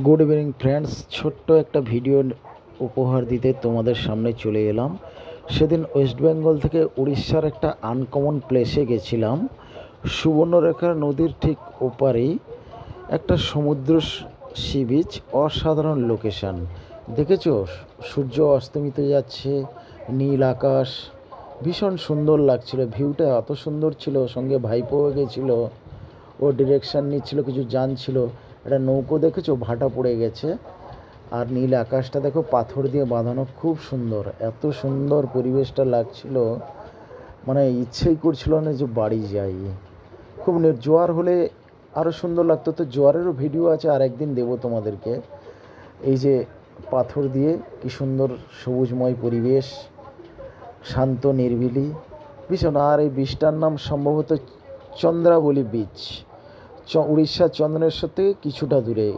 Good evening friends, ছোট্ট একটা video উপহার দিতে তোমাদের সামনে চলে এলাম। সেদিন ওয়েস্ট বেঙ্গল থেকে উড়িষ্যার একটা আনকমন প্লেসে গেছিলাম। সুবর্ণরেখা নদীর ঠিক ওপারেই একটা সমুদ্র সি বিচ, অসাধারণ লোকেশান। দেখেছো, সূর্য অস্তমিত যাচ্ছে, নীল আকাশ, ভীষণ সুন্দর লাগছিল। ভিউটা এত সুন্দর ছিল, সঙ্গে ভাইপোও গেছিলো, ও ডিরেকশান নিচ্ছিল, কিছু জানছিল। একটা নৌকো দেখেছো, ভাটা পড়ে গেছে। আর নীল আকাশটা দেখো, পাথর দিয়ে বাঁধানো, খুব সুন্দর। এত সুন্দর পরিবেশটা লাগছিল, মানে ইচ্ছেই করছিল না যে বাড়ি যাই। খুব জোয়ার হলে আরও সুন্দর লাগতো। তো জোয়ারেরও ভিডিও আছে, আর একদিন দেবো তোমাদেরকে। এই যে পাথর দিয়ে কি সুন্দর সবুজময় পরিবেশ, শান্ত নিরিবিলি, ভীষণ। আর এই বীজটার নাম সম্ভবত চন্দ্রাবলী বীচ, উড়িষ্যার চন্দনেশ্বর থেকে কিছুটা দূরে।